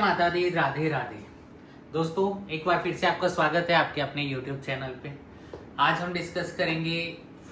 माता दी, राधे राधे। दोस्तों, एक बार फिर से आपका स्वागत है आपके अपने YouTube चैनल पे। आज हम डिस्कस करेंगे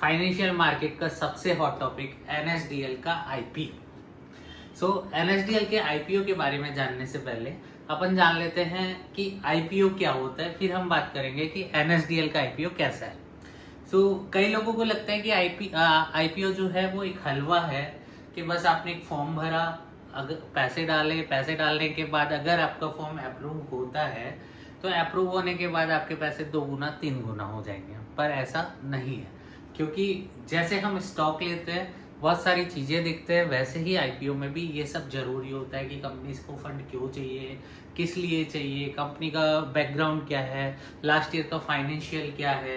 फाइनेंशियल मार्केट का सबसे हॉट टॉपिक NSDL का IPO। NSDL के IPO के बारे में जानने से पहले अपन जान लेते हैं कि IPO क्या होता है, फिर हम बात करेंगे कि NSDL का IPO कैसा है। कई लोगों को लगता है कि IPO जो है वो एक हलवा है कि बस आपने एक फॉर्म भरा, अगर पैसे डालने के बाद अगर आपका फॉर्म अप्रूव होता है तो अप्रूव होने के बाद आपके पैसे 2 गुना 3 गुना हो जाएंगे। पर ऐसा नहीं है, क्योंकि जैसे हम स्टॉक लेते हैं, बहुत सारी चीज़ें दिखते हैं, वैसे ही IPO में भी ये सब जरूरी होता है कि कंपनीज को फंड क्यों चाहिए, किस लिए चाहिए, कंपनी का बैकग्राउंड क्या है, लास्ट ईयर का फाइनेंशियल क्या है,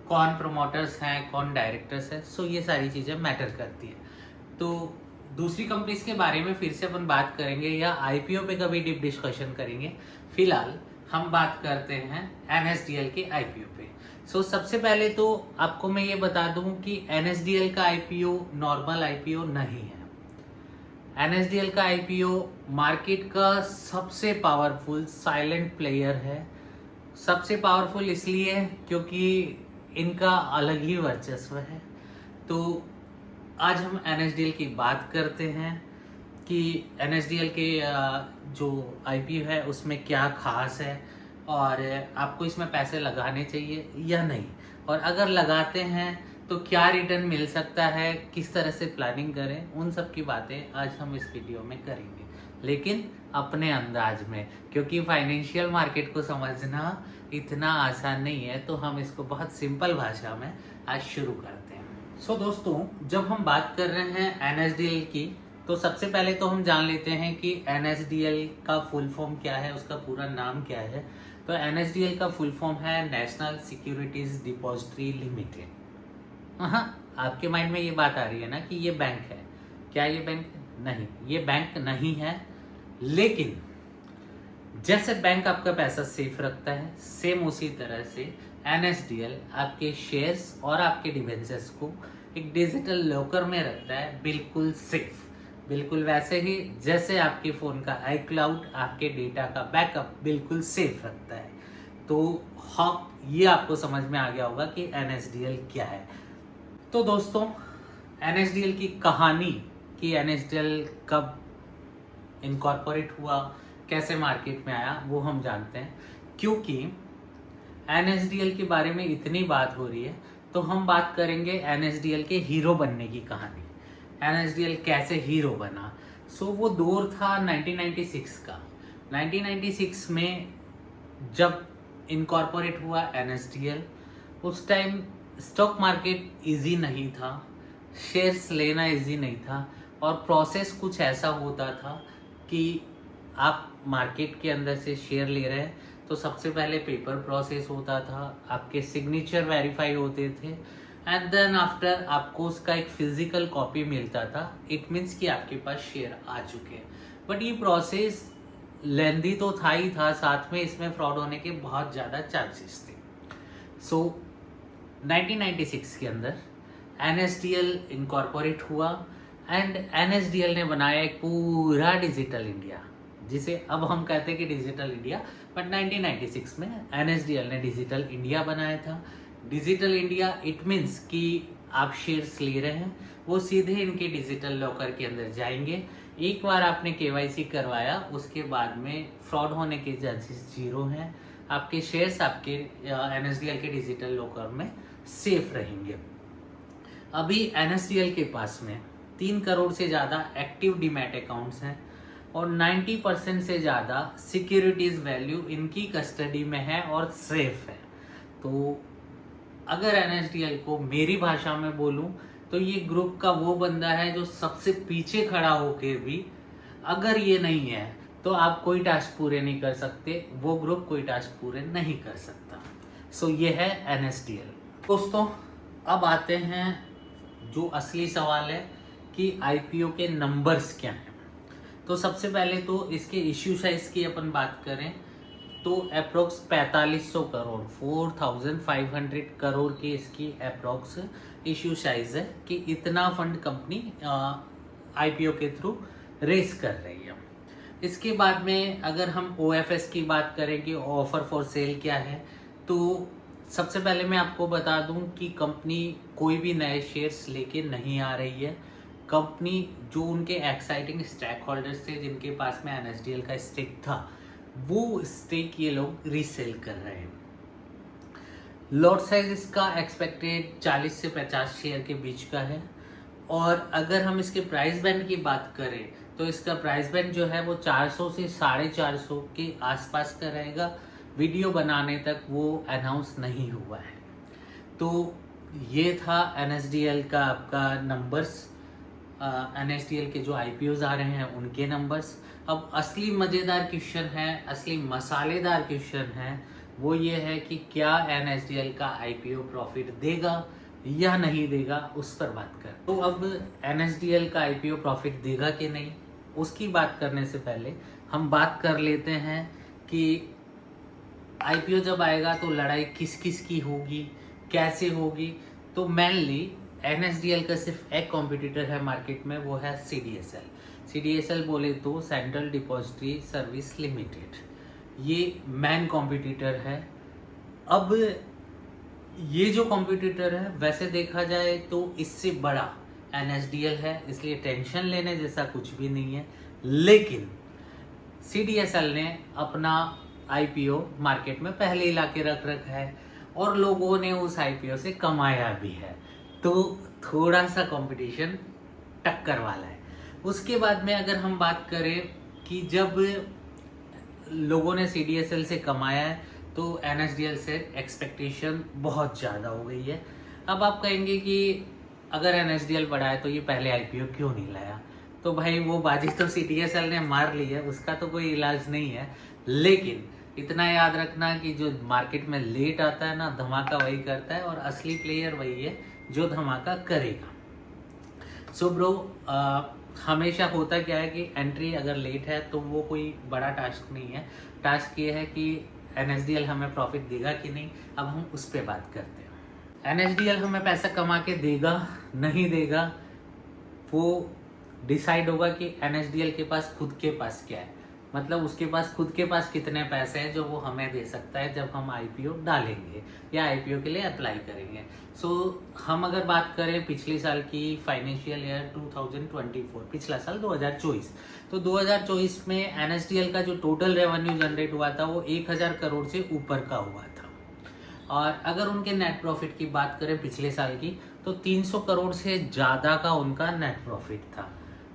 कौन प्रमोटर्स हैं, कौन डायरेक्टर्स हैं। ये सारी चीज़ें मैटर करती है। तो दूसरी कंपनीज के बारे में फिर से अपन बात करेंगे या IPO पे कभी डीप डिस्कशन करेंगे। फिलहाल हम बात करते हैं NSDL के IPO पे। सबसे पहले तो आपको मैं ये बता दूं कि NSDL का IPO नॉर्मल IPO नहीं है। NSDL का IPO मार्केट का सबसे पावरफुल साइलेंट प्लेयर है। सबसे पावरफुल इसलिए क्योंकि इनका अलग ही वर्चस्व है। तो आज हम NSDL की बात करते हैं कि NSDL के जो IPO है उसमें क्या खास है और आपको इसमें पैसे लगाने चाहिए या नहीं, और अगर लगाते हैं तो क्या रिटर्न मिल सकता है, किस तरह से प्लानिंग करें, उन सब की बातें आज हम इस वीडियो में करेंगे, लेकिन अपने अंदाज में, क्योंकि फाइनेंशियल मार्केट को समझना इतना आसान नहीं है। तो हम इसको बहुत सिंपल भाषा में आज शुरू करते हैं। दोस्तों, जब हम बात कर रहे हैं NSDL की, तो सबसे पहले तो हम जान लेते हैं कि NSDL का फुल फॉर्म क्या है, उसका पूरा नाम क्या है। तो NSDL का फुल फॉर्म है नेशनल सिक्योरिटीज डिपॉजिटरी लिमिटेड। हाँ, आपके माइंड में ये बात आ रही है ना कि ये बैंक है। क्या ये बैंक? नहीं, ये बैंक नहीं है। लेकिन जैसे बैंक आपका पैसा सेफ रखता है, सेम उसी तरह से NSDL आपके शेयर्स और आपके डिवेंचर्स को एक डिजिटल लॉकर में रखता है, बिल्कुल सेफ। बिल्कुल वैसे ही जैसे आपके फ़ोन का iCloud आपके डेटा का बैकअप बिल्कुल सेफ रखता है। तो ये आपको समझ में आ गया होगा कि NSDL क्या है। तो दोस्तों, NSDL की कहानी कि NSDL कब इनकॉर्पोरेट हुआ, कैसे मार्केट में आया, वो हम जानते हैं। क्योंकि NSDL के बारे में इतनी बात हो रही है तो हम बात करेंगे NSDL के हीरो बनने की कहानी। NSDL कैसे हीरो बना। वो दौर था 1996 का। 1996 में जब इनकॉर्पोरेट हुआ NSDL, उस टाइम स्टॉक मार्केट इजी नहीं था, शेयर्स लेना इजी नहीं था, और प्रोसेस कुछ ऐसा होता था कि आप मार्केट के अंदर से शेयर ले रहे हैं तो सबसे पहले पेपर प्रोसेस होता था, आपके सिग्नेचर वेरीफाई होते थे, एंड देन आफ्टर आपको उसका एक फिजिकल कॉपी मिलता था। इट मीन्स कि आपके पास शेयर आ चुके हैं। बट ये प्रोसेस लेंदी तो था ही था, साथ में इसमें फ्रॉड होने के बहुत ज़्यादा चांसेस थे। 1996 के अंदर NSDL इनकॉर्पोरेट हुआ एंड NSDL ने बनाया एक पूरा डिजिटल इंडिया, जिसे अब हम कहते हैं कि डिजिटल इंडिया। बट 1996 में NSDL ने डिजिटल इंडिया बनाया था। डिजिटल इंडिया इट मीन्स कि आप शेयर्स ले रहे हैं, वो सीधे इनके डिजिटल लॉकर के अंदर जाएंगे। एक बार आपने KYC करवाया, उसके बाद में फ्रॉड होने के चांसेस 0 हैं। आपके शेयर्स आपके NSDL के डिजिटल लॉकर में सेफ रहेंगे। अभी NSDL के पास में 3 करोड़ से ज़्यादा एक्टिव डीमैट अकाउंट्स हैं और 90% से ज़्यादा सिक्योरिटीज़ वैल्यू इनकी कस्टडी में है और सेफ है। तो अगर NSDL को मेरी भाषा में बोलूं तो ये ग्रुप का वो बंदा है जो सबसे पीछे खड़ा होके भी अगर ये नहीं है तो आप कोई टास्क पूरे नहीं कर सकते, वो ग्रुप कोई टास्क पूरे नहीं कर सकता। ये है NSDL। दोस्तों, अब आते हैं जो असली सवाल है कि IPO के नंबर्स क्या हैं। तो सबसे पहले तो इसके इश्यू साइज की अपन बात करें तो अप्रोक्स 4500 करोड़ 4500 करोड़ की इसकी अप्रोक्स इश्यू साइज है कि इतना फंड कंपनी IPO के थ्रू रेस कर रही है। इसके बाद में अगर हम OFS की बात करें कि ऑफर फॉर सेल क्या है, तो सबसे पहले मैं आपको बता दूं कि कंपनी कोई भी नए शेयर्स लेके नहीं आ रही है। कंपनी जो उनके एक्साइटिंग स्टेक होल्डर्स थे जिनके पास में NSDL का स्टेक था, वो स्टेक ये लोग रीसेल कर रहे हैं। लॉट साइज इसका एक्सपेक्टेड 40 से 50 शेयर के बीच का है। और अगर हम इसके प्राइस बैंड की बात करें तो इसका प्राइस बैंड जो है वो 400 से 450 के आसपास का रहेगा। वीडियो बनाने तक वो अनाउंस नहीं हुआ है। तो ये था NSDL का आपका नंबर्स, NSDL के जो IPOs आ रहे हैं उनके नंबर्स। अब असली मज़ेदार क्वेश्चन है, असली मसालेदार क्वेश्चन है, वो ये है कि क्या NSDL का IPO प्रॉफिट देगा या नहीं देगा, उस पर बात कर। तो अब NSDL का IPO प्रॉफिट देगा कि नहीं, उसकी बात करने से पहले हम बात कर लेते हैं कि IPO जब आएगा तो लड़ाई किस किस की होगी, कैसे होगी। तो मेनली NSDL का सिर्फ एक कॉम्पिटिटर है मार्केट में, वो है CDSL बोले तो सेंट्रल डिपॉजिटरी सर्विस लिमिटेड, ये मेन कॉम्पिटिटर है। अब ये जो कॉम्पिटिटर है वैसे देखा जाए तो इससे बड़ा NSDL है, इसलिए टेंशन लेने जैसा कुछ भी नहीं है। लेकिन CDSL ने अपना IPO मार्केट में पहले ही लाके रख रखा है और लोगों ने उस IPO से कमाया भी है, तो थोड़ा सा कंपटीशन टक्कर वाला है। उसके बाद में अगर हम बात करें कि जब लोगों ने CDSL से कमाया है तो NSDL से एक्सपेक्टेशन बहुत ज़्यादा हो गई है। अब आप कहेंगे कि अगर NSDL बढ़ा है तो ये पहले IPO क्यों नहीं लाया, तो भाई वो बाजी तो CDSL ने मार ली है, उसका तो कोई इलाज नहीं है। लेकिन इतना याद रखना कि जो मार्केट में लेट आता है ना, धमाका वही करता है और असली प्लेयर वही है जो धमाका करेगा। सो ब्रो, हमेशा होता क्या है कि एंट्री अगर लेट है तो वो कोई बड़ा टास्क नहीं है। टास्क ये है कि NSDL हमें प्रॉफिट देगा कि नहीं। अब हम उस पर बात करते हैं। NSDL हमें पैसा कमा के देगा नहीं देगा, वो डिसाइड होगा कि NSDL के पास खुद के पास क्या है, मतलब उसके पास खुद के पास कितने पैसे हैं जो वो हमें दे सकता है जब हम IPO डालेंगे या IPO के लिए अप्लाई करेंगे। सो हम अगर बात करें पिछले साल की, फाइनेंशियल ईयर 2024, पिछला साल 2024, तो 2024 में NSDL का जो टोटल रेवेन्यू जनरेट हुआ था वो 1000 करोड़ से ऊपर का हुआ था। और अगर उनके नेट प्रॉफिट की बात करें पिछले साल की, तो 300 करोड़ से ज़्यादा का उनका नेट प्रॉफिट था।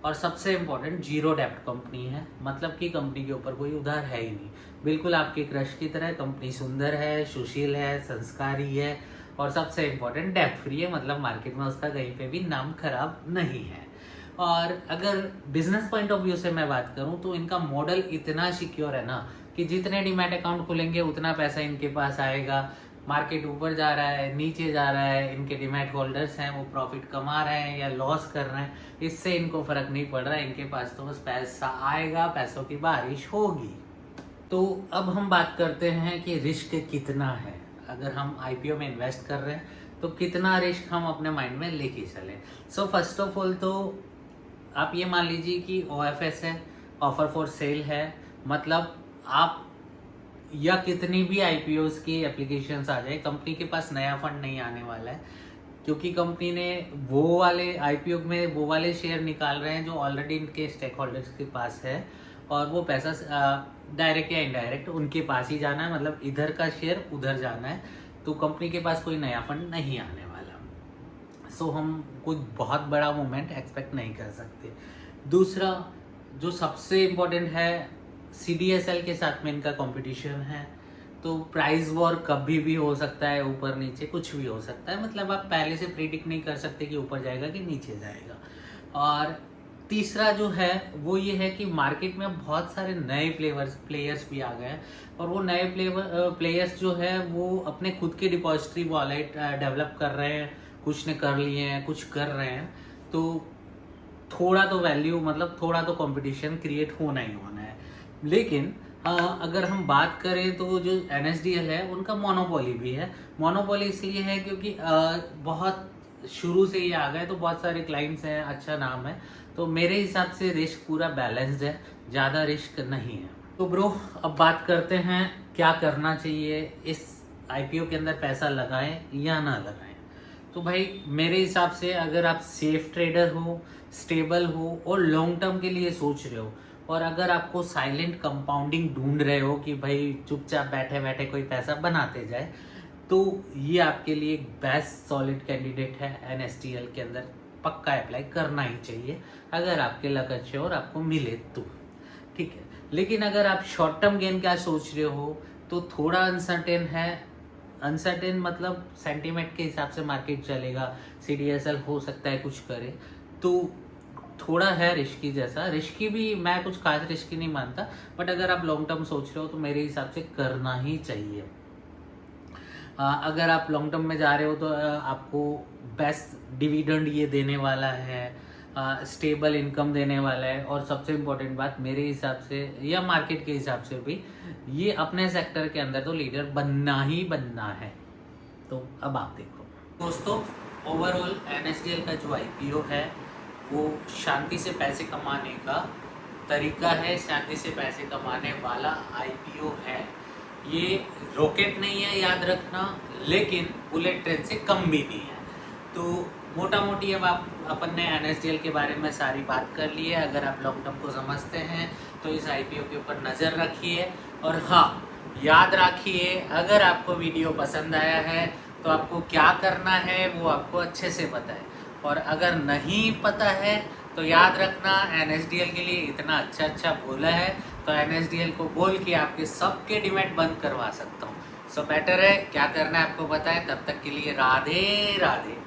और सबसे इम्पोर्टेंट, जीरो डेप्ट कंपनी है, मतलब कि कंपनी के ऊपर कोई उधार है ही नहीं, बिल्कुल आपके क्रश की तरह। कंपनी सुंदर है, सुशील है, संस्कारी है और सबसे इम्पोर्टेंट डेप्ट फ्री है, मतलब मार्केट में उसका कहीं पे भी नाम खराब नहीं है। और अगर बिजनेस पॉइंट ऑफ व्यू से मैं बात करूं तो इनका मॉडल इतना सिक्योर है ना कि जितने डीमैट अकाउंट खुलेंगे उतना पैसा इनके पास आएगा। मार्केट ऊपर जा रहा है, नीचे जा रहा है, इनके डीमैट होल्डर्स हैं वो प्रॉफिट कमा रहे हैं या लॉस कर रहे हैं, इससे इनको फर्क नहीं पड़ रहा है। इनके पास तो बस पैसा आएगा, पैसों की बारिश होगी। तो अब हम बात करते हैं कि रिस्क कितना है। अगर हम IPO में इन्वेस्ट कर रहे हैं तो कितना रिस्क हम अपने माइंड में लेके चलें। सो फर्स्ट ऑफ ऑल तो आप ये मान लीजिए कि OFS है, ऑफर फॉर सेल है, मतलब आप या कितनी भी IPOs की एप्लीकेशंस आ जाए, कंपनी के पास नया फंड नहीं आने वाला है, क्योंकि कंपनी ने वो वाले IPO में वो वाले शेयर निकाल रहे हैं जो ऑलरेडी इनके स्टेक होल्डर्स के पास है, और वो पैसा डायरेक्ट या इनडायरेक्ट उनके पास ही जाना है, मतलब इधर का शेयर उधर जाना है। तो कंपनी के पास कोई नया फंड नहीं आने वाला। सो हम कुछ बहुत बड़ा मूवमेंट एक्सपेक्ट नहीं कर सकते। दूसरा जो सबसे इम्पोर्टेंट है, CDSL के साथ में इनका कंपटीशन है, तो प्राइस वॉर कभी भी हो सकता है, ऊपर नीचे कुछ भी हो सकता है, मतलब आप पहले से प्रिडिक्ट नहीं कर सकते कि ऊपर जाएगा कि नीचे जाएगा। और तीसरा जो है वो ये है कि मार्केट में बहुत सारे नए प्लेयर्स भी आ गए हैं, और वो नए प्लेयर्स जो है वो अपने खुद के डिपॉजिटरी वॉलेट डेवलप कर रहे हैं, कुछ ने कर लिए हैं, कुछ कर रहे हैं। तो थोड़ा तो वैल्यू, मतलब थोड़ा तो कंपटीशन क्रिएट होना ही होना है। लेकिन अगर हम बात करें तो जो NSDL है उनका मोनोपोली भी है। मोनोपोली इसलिए है क्योंकि बहुत शुरू से ही आ गए, तो बहुत सारे क्लाइंट्स हैं, अच्छा नाम है, तो मेरे हिसाब से रिस्क पूरा बैलेंस्ड है, ज़्यादा रिस्क नहीं है। तो ब्रो अब बात करते हैं क्या करना चाहिए, इस आईपीओ के अंदर पैसा लगाएं या ना लगाएं। तो भाई मेरे हिसाब से अगर आप सेफ ट्रेडर हो, स्टेबल हो और लॉन्ग टर्म के लिए सोच रहे हो, और अगर आपको साइलेंट कंपाउंडिंग ढूंढ रहे हो कि भाई चुपचाप बैठे बैठे कोई पैसा बनाते जाए, तो ये आपके लिए एक बेस्ट सॉलिड कैंडिडेट है। एनएसडीएल के अंदर पक्का अप्लाई करना ही चाहिए अगर आपके लक अच्छे और आपको मिले तो, ठीक है। लेकिन अगर आप शॉर्ट टर्म गेन का सोच रहे हो तो थोड़ा अनसर्टेन है। अनसर्टेन मतलब सेंटीमेंट के हिसाब से मार्केट चलेगा, सीडीएसएल हो सकता है कुछ करे, तो थोड़ा है रिस्की जैसा। रिस्की भी मैं कुछ खास रिस्की नहीं मानता, बट अगर आप लॉन्ग टर्म सोच रहे हो तो मेरे हिसाब से करना ही चाहिए। अगर आप लॉन्ग टर्म में जा रहे हो तो आपको बेस्ट डिविडेंड ये देने वाला है, स्टेबल इनकम देने वाला है, और सबसे इम्पोर्टेंट बात मेरे हिसाब से या मार्केट के हिसाब से भी ये अपने सेक्टर के अंदर तो लीडर बनना ही बनना है। तो अब आप देखो दोस्तों, ओवरऑल एनएसडीएल का जो आईपीओ है वो शांति से पैसे कमाने का तरीका है, शांति से पैसे कमाने वाला आईपीओ है। ये रॉकेट नहीं है याद रखना, लेकिन बुलेट ट्रेन से कम भी नहीं है। तो मोटा मोटी अब आप अपन ने एनएसडीएल के बारे में सारी बात कर ली है। अगर आप लॉन्ग टर्म को समझते हैं तो इस आईपीओ के ऊपर नज़र रखिए, और हाँ याद रखिए अगर आपको वीडियो पसंद आया है तो आपको क्या करना है वो आपको अच्छे से पता है, और अगर नहीं पता है तो याद रखना एनएसडीएल के लिए इतना अच्छा अच्छा बोला है तो एनएसडीएल को बोल के आपके सबके डिमेट बंद करवा सकता हूँ। सो बेटर है क्या करना है आपको पता है। तब तक के लिए राधे राधे।